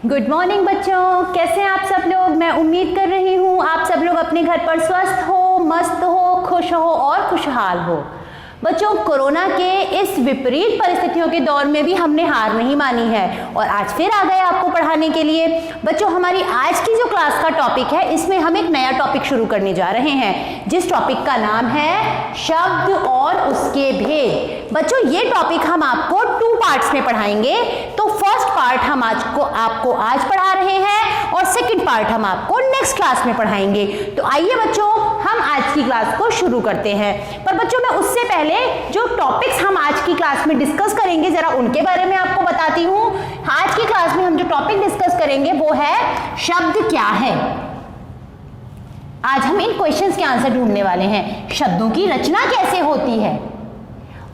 Good morning बच्चों, कैसे हैं आप सब लोग। मैं उम्मीद कर रही हूँ आप सब लोग अपने घर पर स्वस्थ हो, मस्त हो, खुश हो और खुशहाल हो। बच्चों, कोरोना के इस विपरीत परिस्थितियों के दौर में भी हमने हार नहीं मानी है और आज फिर आ गए आपको पढ़ाने के लिए। बच्चों, हमारी आज की जो क्लास का टॉपिक है, इसमें हम एक नया टॉपिक शुरू करने जा रहे हैं, जिस टॉपिक का नाम है शब्द और उसके भेद। बच्चों, ये टॉपिक हम आपको 2 पार्ट्स में पढ़ाएंगे। तो फर्स्ट पार्ट हम आपको आज पढ़ा रहे हैं और सेकंड पार्ट हम आपको नेक्स्ट क्लास में पढ़ाएंगे। तो आइए बच्चों, हम आज की क्लास को शुरू करते हैं। पर बच्चों, मैं उससे पहले जो टॉपिक्स हम आज की क्लास में डिस्कस करेंगे, जरा उनके बारे में आपको बताती हूँ। आज की क्लास में हम जो टॉपिक डिस्कस करेंगे वो है शब्द क्या है। आज हम इन क्वेश्चंस के आंसर ढूंढने वाले हैं। शब्दों की रचना कैसे होती है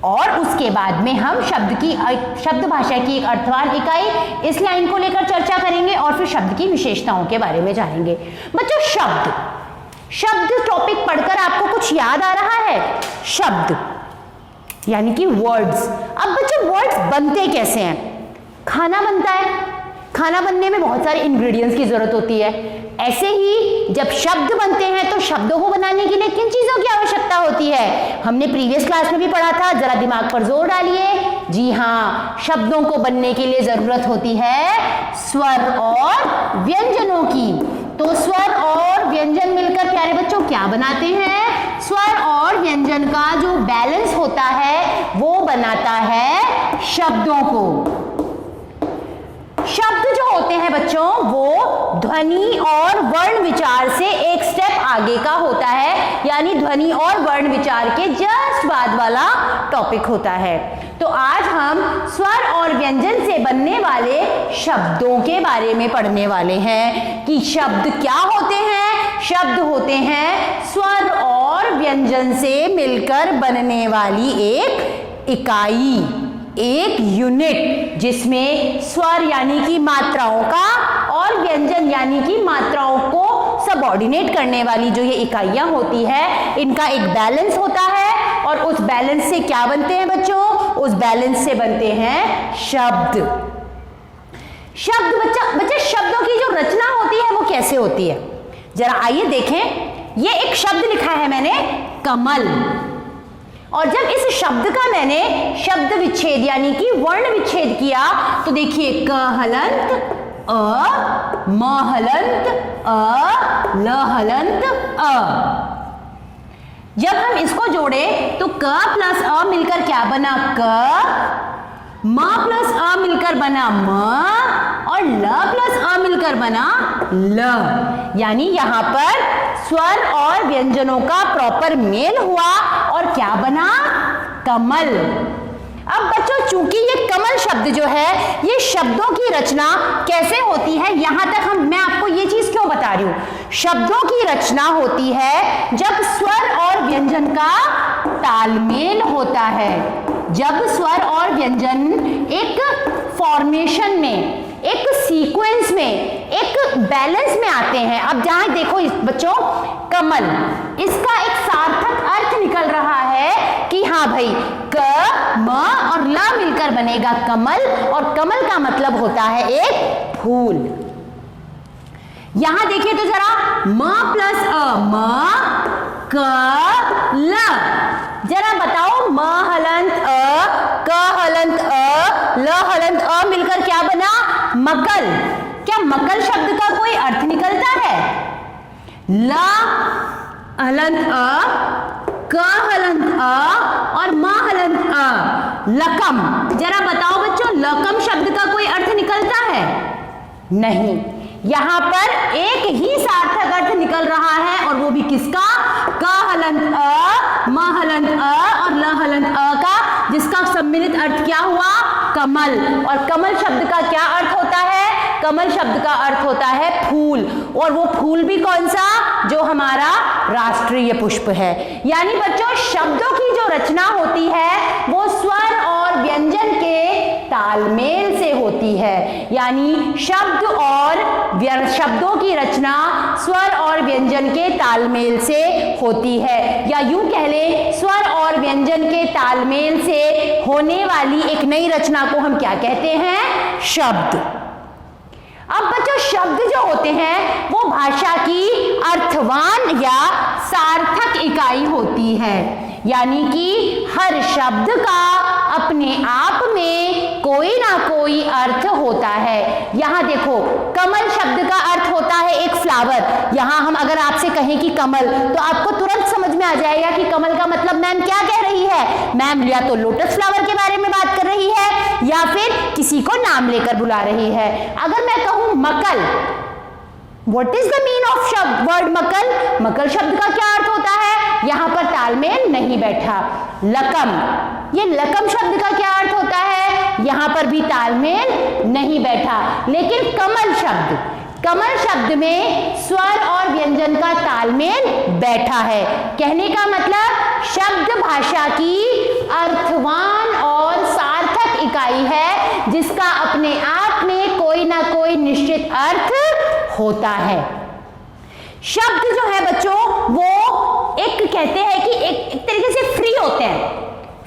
और उसके बाद में हम शब्द भाषा की एक अर्थवान इकाई, इस लाइन को लेकर चर्चा करेंगे और फिर शब्द की विशेषताओं के बारे में जानेंगे। बच्चों, शब्द टॉपिक पढ़कर आपको कुछ याद आ रहा है? शब्द यानी कि वर्ड्स। अब बच्चों, वर्ड्स बनते कैसे हैं? खाना बनता है, खाना बनने में बहुत सारे इंग्रेडिएंट्स की जरूरत होती है। ऐसे ही जब शब्द बनते हैं तो शब्दों को बनाने के लिए किन चीजों की आवश्यकता होती है? हमने प्रीवियस क्लास में भी पढ़ा था, जरा दिमाग पर जोर डालिए। जी हाँ, शब्दों को बनने के लिए जरूरत होती है स्वर और व्यंजनों की। तो स्वर और व्यंजन मिलकर प्यारे बच्चों क्या बनाते हैं? स्वर और व्यंजन का जो बैलेंस होता है वो बनाता है शब्दों को। शब्द जो होते हैं बच्चों, वो ध्वनि और वर्ण विचार से एक स्टेप आगे का होता है, यानी ध्वनि और वर्ण विचार के जस्ट बाद वाला टॉपिक होता है। तो आज हम स्वर और व्यंजन से बनने वाले शब्दों के बारे में पढ़ने वाले हैं कि शब्द क्या होते हैं। शब्द होते हैं स्वर और व्यंजन से मिलकर बनने वाली एक इकाई, एक यूनिट, जिसमें स्वर यानी कि मात्राओं का और व्यंजन यानी कि मात्राओं को सबऑर्डिनेट करने वाली जो ये इकाइयां होती है, इनका एक बैलेंस होता है। और उस बैलेंस से क्या बनते हैं बच्चों? उस बैलेंस से बनते हैं शब्द। बच्चे, शब्दों की जो रचना होती है वो कैसे होती है, जरा आइए देखें। ये एक शब्द लिखा है मैंने, कमल। और जब इस शब्द का मैंने शब्द विच्छेद यानी कि वर्ण विच्छेद किया तो देखिए, क हलंत अ, म हलंत अ, ल हलंत अ। जब हम इसको जोड़े तो क प्लस अ मिलकर क्या बना? क। म प्लस अ मिलकर बना म और ल प्लस अ मिलकर बना ल। यानी यहां पर स्वर और व्यंजनों का प्रॉपर मेल हुआ और क्या बना? कमल। अब बच्चों, चूंकि ये कमल शब्द जो है, ये शब्दों की रचना कैसे होती है, यहां तक मैं आपको ये चीज क्यों बता रही हूं। शब्दों की रचना होती है जब स्वर और व्यंजन का तालमेल होता है। जब स्वर और व्यंजन एक फॉर्मेशन में, एक सीक्वेंस में, एक बैलेंस में आते हैं। अब जहां देखो बच्चों, कमल, इसका एक सार्थक अर्थ निकल रहा है कि हाँ भाई, क, म और ल मिलकर बनेगा कमल, और कमल का मतलब होता है एक फूल। यहां देखिए तो जरा, म प्लस अ, म, क, ल। जरा बताओ, म हलंत अ, क हलंत अ, ल हलंत अ मिलकर क्या बना? मकल। क्या मकल शब्द का कोई अर्थ निकलता है? ल हलंत अ, क हलंत अ और म हलंत अ, लकम। जरा बताओ बच्चों, लकम शब्द का कोई अर्थ निकलता है? नहीं। यहां पर एक ही सार्थक अर्थ निकल रहा है और वो भी किसका? क हलंत अ, म हलंत अ और ल हलंत अ का, जिसका सम्मिलित अर्थ क्या हुआ? कमल। और कमल शब्द का क्या अर्थ होता है? कमल शब्द का अर्थ होता है फूल, और वो फूल भी कौन सा? जो हमारा राष्ट्रीय पुष्प है। यानी बच्चों, शब्दों की जो रचना होती है वो स्वर और व्यंजन के तालमेल से होती है। यानी शब्दों की रचना स्वर और व्यंजन के तालमेल से होती है, या यूं कह लें, स्वर और व्यंजन के तालमेल से होने वाली एक नई रचना को हम क्या कहते हैं? शब्द। अब शब्द जो होते हैं वो भाषा की अर्थवान या सार्थक इकाई होती है, यानी कि हर शब्द का अपने आप में कोई ना कोई अर्थ होता है। यहाँ देखो, कमल शब्द का अर्थ होता है एक फ्लावर। यहाँ हम अगर आपसे कहें कि कमल, तो आपको तुरंत समझ में आ जाएगा कि कमल का मतलब मैम क्या कह रही है। मैम या तो लोटस फ्लावर के बारे में बात कर रही है या फिर किसी को नाम लेकर बुला रही है। अगर मैं कहूं मकल, What is the mean of शब्द वर्ड मकल? मकल शब्द का क्या अर्थ होता है? यहाँ पर तालमेल नहीं बैठा। लकम, ये लकम शब्द का क्या अर्थ होता है? यहाँ पर भी तालमेल नहीं बैठा। लेकिन कमल शब्द, कमल शब्द में स्वर और व्यंजन का तालमेल बैठा है। कहने का मतलब शब्द भाषा की अर्थवान और सार्थक इकाई है, जिसका अपने आप में कोई ना कोई निश्चित अर्थ होता है। शब्द जो है बच्चों, वो एक कहते हैं कि एक तरीके से फ्री होते हैं।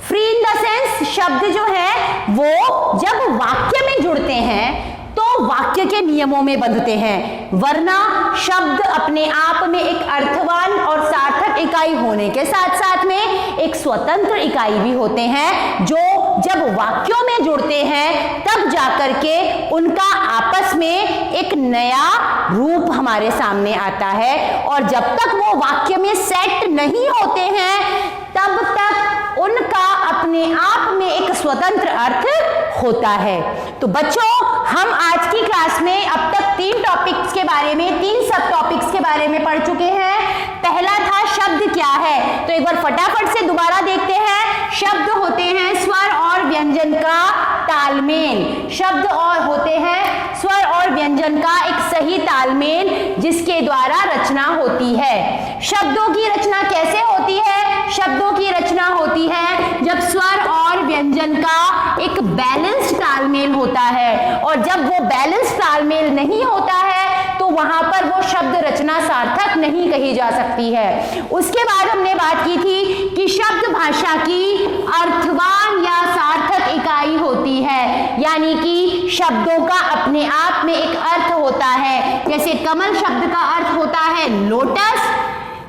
फ्री इन द सेंस, शब्द जो है वो जब वाक्य में जुड़ते हैं तो वाक्य के नियमों में बंधते हैं, वरना शब्द अपने आप में एक अर्थवान और सार्थक इकाई होने के साथ साथ में एक स्वतंत्र इकाई भी होते हैं, जो जब वाक्यों में जुड़ते हैं तब जाकर के उनका आपस में एक नया रूप हमारे सामने आता है। और जब तक वो वाक्य में सेट नहीं होते हैं तब तक उनका अपने आप में एक स्वतंत्र अर्थ होता है। तो बच्चों, हम आज की क्लास में अब तक 3 टॉपिक्स के बारे में, 3 सब टॉपिक्स के बारे में पढ़ चुके हैं। पहला था शब्द क्या है, तो एक बार फटाफट से दोबारा देखते हैं। शब्द होते हैं स्वर और व्यंजन का तालमेल। शब्द और होते हैं स्वर और व्यंजन का एक सही तालमेल, जिसके द्वारा रचना होती है। शब्दों की रचना कैसे होती है? शब्दों की रचना होती है जब स्वर और व्यंजन का एक बैलेंस्ड तालमेल होता है, और जब वो बैलेंस्ड तालमेल नहीं होता है तो वहां पर वो शब्द रचना सार्थक नहीं कही जा सकती है। उसके बाद हमने बात की थी कि शब्द भाषा की अर्थवान या सार्थक इकाई होती है, यानी कि शब्दों का अपने आप में एक अर्थ होता है। जैसे कमल शब्द का अर्थ होता है लोटस,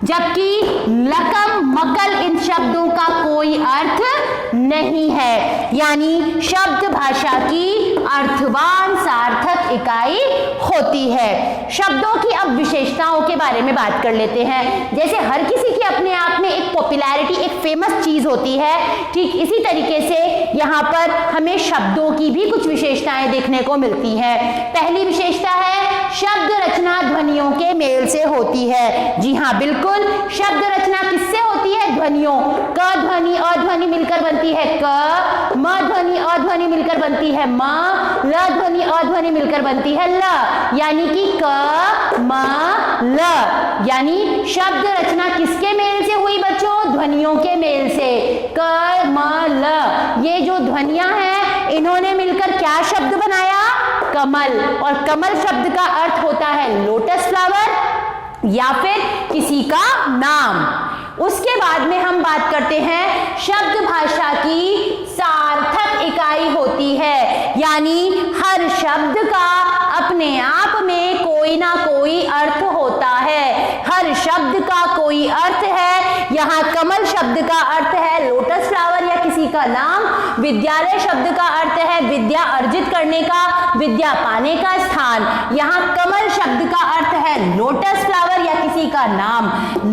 जबकि लकम, मकल, इन शब्दों का कोई अर्थ नहीं है। यानी शब्द भाषा की अर्थवान सार्थक इकाई होती है। शब्दों की अब विशेषताओं के बारे में बात कर लेते हैं। जैसे हर किसी की अपने आप में एक पॉपुलैरिटी, एक फेमस चीज होती है, ठीक इसी तरीके से यहाँ पर हमें शब्दों की भी कुछ विशेषताएं देखने को मिलती हैं। पहली विशेषता है शब्द रचना ध्वनियों के मेल से होती है। जी हाँ, बिल्कुल, शब्द रचना किससे होती है? ध्वनियों। क ध्वनि अध्वनि मिलकर बनती है क, म ध्वनि अध्वनि मिलकर बनती है म, ल ध्वनि अध्वनि मिलकर बनती है ल, यानी कि क म ल। यानी शब्द रचना किसके मेल से हुई बच्चों? ध्वनियों के मेल से। क म ल, ये जो ध्वनियां हैं इन्होंने मिलकर क्या शब्द बनाया? कमल। और कमल शब्द का अर्थ होता है लोटस फ्लावर या फिर किसी का नाम। उसके बाद में हम बात करते हैं शब्द भाषा की सार्थक इकाई होती है, यानी हर शब्द का अपने आप में कोई ना कोई अर्थ होता है। हर शब्द का कोई अर्थ है। यहाँ कमल शब्द का अर्थ है लोटस फ्लावर या किसी का नाम। विद्यालय शब्द का अर्थ है विद्या अर्जित करने का, विद्या पाने का स्थान। यहाँ कमल शब्द का अर्थ है लोटस फ्लावर या किसी का नाम।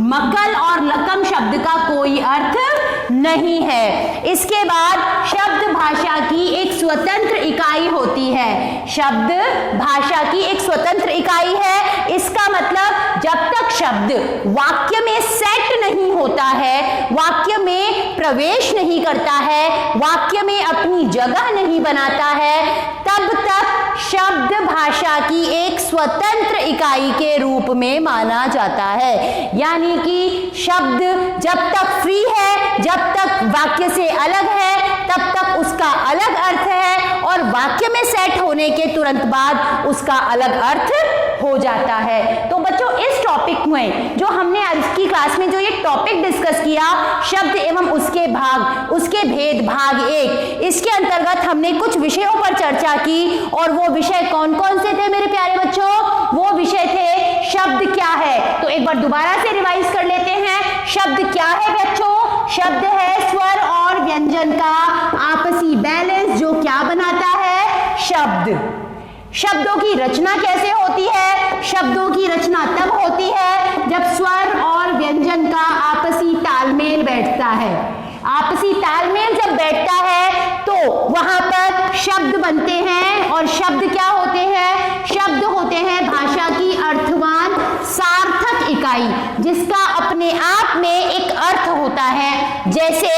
मकल और लकम शब्द का कोई अर्थ नहीं है। इसके बाद शब्द भाषा की एक स्वतंत्र इकाई होती है। शब्द भाषा की एक स्वतंत्र इकाई है। इसका मतलब जब तक शब्द वाक्य में सेट नहीं होता है, वाक्य में प्रवेश नहीं करता है, वाक्य में अपनी जगह नहीं बनाता है, तब तक शब्द भाषा की एक स्वतंत्र इकाई के रूप में माना जाता है। यानी कि शब्द जब तक फ्री है, जब तक वाक्य से अलग है, तब तक उसका अलग अर्थ है, और वाक्य में सेट होने के तुरंत बाद उसका अलग अर्थ हो जाता है। तो बच्चों इस टॉपिक में जो हमने आज की क्लास में जो ये टॉपिक डिस्कस किया, शब्द एवं उसके भाग, उसके भेद भाग 1, इसके अंतर्गत हमने कुछ विषयों पर चर्चा की। और वो विषय कौन कौन से थे मेरे प्यारे बच्चों? वो विषय थे शब्द क्या है। तो एक बार दोबारा से रिवाइज कर लेते हैं। शब्द क्या है बच्चों? शब्द है स्वर और व्यंजन का आपसी बैलेंस जो क्या बनाता है? शब्द। शब्दों की रचना कैसे होती है? शब्दों की रचना तब होती है जब स्वर और व्यंजन का आपसी तालमेल बैठता है। आपसी तालमेल जब बैठता है तो वहां पर शब्द बनते हैं। और शब्द क्या होते हैं? शब्द होते हैं भाषा की अर्थवान सार्थक इकाई, जिसका अपने आप में एक अर्थ होता है। जैसे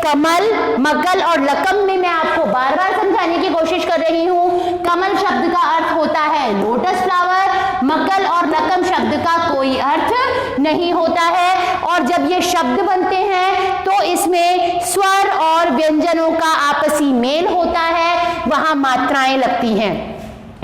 कमल, मगल और लकम में मैं आपको बार बार समझाने की कोशिश कर रही हूं। कमल शब्द का अर्थ होता है लोटस फ्लावर, मगल और लकम शब्द का कोई अर्थ नहीं होता है। और जब ये शब्द बनते हैं तो इसमें स्वर और व्यंजनों का आपसी मेल होता है, वहां मात्राएं लगती हैं।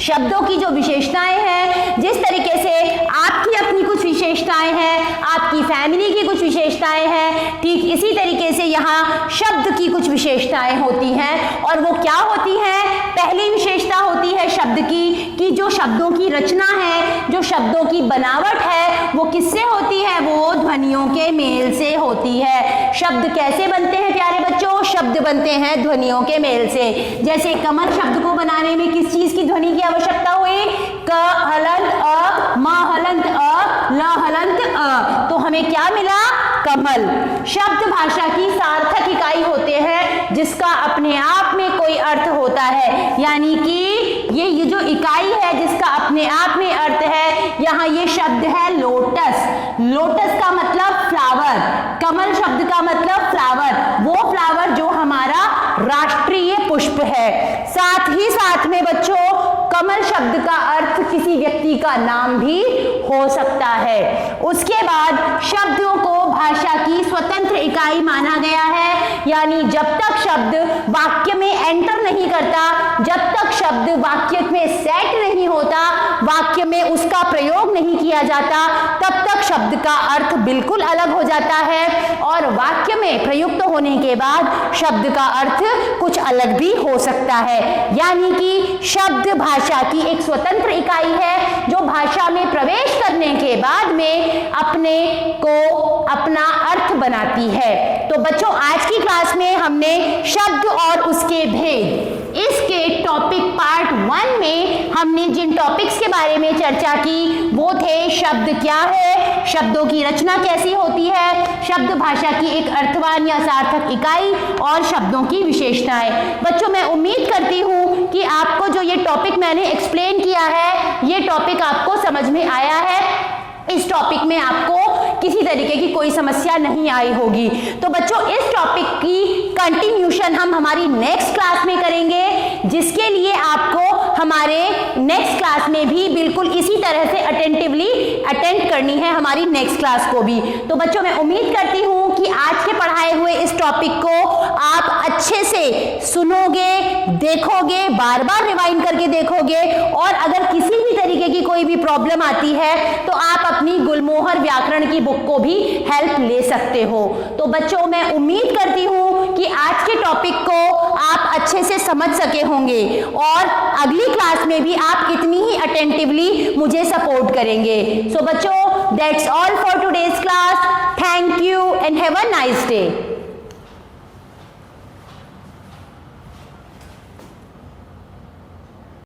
शब्दों की जो विशेषताएं हैं, जिस तरीके से आपकी अपनी कुछ विशेषताएं हैं, आपकी फैमिली की कुछ विशेषताएं हैं, ठीक इसी तरीके से यहाँ शब्द की कुछ विशेषताएं होती हैं। और वो क्या होती हैं? पहली विशेषता होती है शब्द की कि जो शब्दों की रचना है, जो शब्दों की बनावट है, वो किससे होती है? वो ध्वनियों के मेल से होती है। शब्द कैसे बनते हैं प्यारे बच्चों? शब्द बनते हैं ध्वनियों के मेल से। जैसे कमल शब्द को बनाने में किस चीज की ध्वनि की आवश्यकता हुई? क हलंत अ, म हलंत अ, ल हलंत अ। तो हमें क्या मिला? कमल। शब्द भाषा की सार्थक इकाई होते हैं जिसका अपने आप में कोई अर्थ होता है। यानी कि ये जो इकाई है जिसका अपने आप में अर्थ है, यहाँ ये शब्द है लोटस। लोटस का मतलब फ्लावर, कमल शब्द का मतलब फ्लावर, वो फ्लावर जो हमारा राष्ट्रीय पुष्प है। साथ ही साथ में बच्चों कमल शब्द का अर्थ किसी व्यक्ति का नाम भी हो सकता है। उसके बाद शब्दों को भाषा की स्वतंत्र इकाई माना गया है। यानी जब तक शब्द वाक्य में एंटर नहीं करता, जब तक शब्द वाक्य में सेट नहीं होता, वाक्य में उसका प्रयोग नहीं किया जाता, तब तक शब्द का अर्थ बिल्कुल अलग हो जाता है। और वाक्य में प्रयुक्त होने के बाद शब्द का अर्थ कुछ अलग भी हो सकता है। यानी कि शब्द भाषा की एक स्वतंत्र इकाई है जो भाषा में प्रवेश करने के बाद में अपने को अपना अर्थ बनाती है। तो बच्चों आज की क्लास में हमने शब्द और उसके भेद, इसके टॉपिक पार्ट 1 में हमने जिन टॉपिक्स के बारे में चर्चा की वो थे शब्द क्या है, शब्दों की रचना कैसी होती है, शब्द भाषा की एक अर्थवान या सार्थक इकाई और शब्दों की विशेषताएं। बच्चों मैं उम्मीद करती हूँ कि आपको जो ये टॉपिक मैंने एक्सप्लेन किया है, ये टॉपिक आपको समझ में आया है। इस टॉपिक में आपको किसी तरीके की कोई समस्या नहीं आई होगी। तो बच्चों इस टॉपिक की कंटिन्यूशन हम हमारी नेक्स्ट क्लास में करेंगे, जिसके लिए आपको हमारे नेक्स्ट क्लास में भी बिल्कुल इसी तरह से अटेंटिवली अटेंड करनी है हमारी नेक्स्ट क्लास को भी। तो बच्चों मैं उम्मीद करती हूँ कि आज के पढ़ाए हुए इस टॉपिक को आप अच्छे से सुनोगे, देखोगे, बार बार रिवाइंड करके देखोगे। और अगर किसी भी तरीके की कोई भी प्रॉब्लम आती है तो आप अपनी गुलमोहर व्याकरण की बुक को भी हेल्प ले सकते हो। तो बच्चों मैं उम्मीद करती हूँ कि आज के टॉपिक को आप अच्छे से समझ सके होंगे और अगली क्लास में भी आप इतनी ही अटेंटिवली मुझे सपोर्ट करेंगे। सो बच्चों that's all for today's class. Thank you and have a nice day.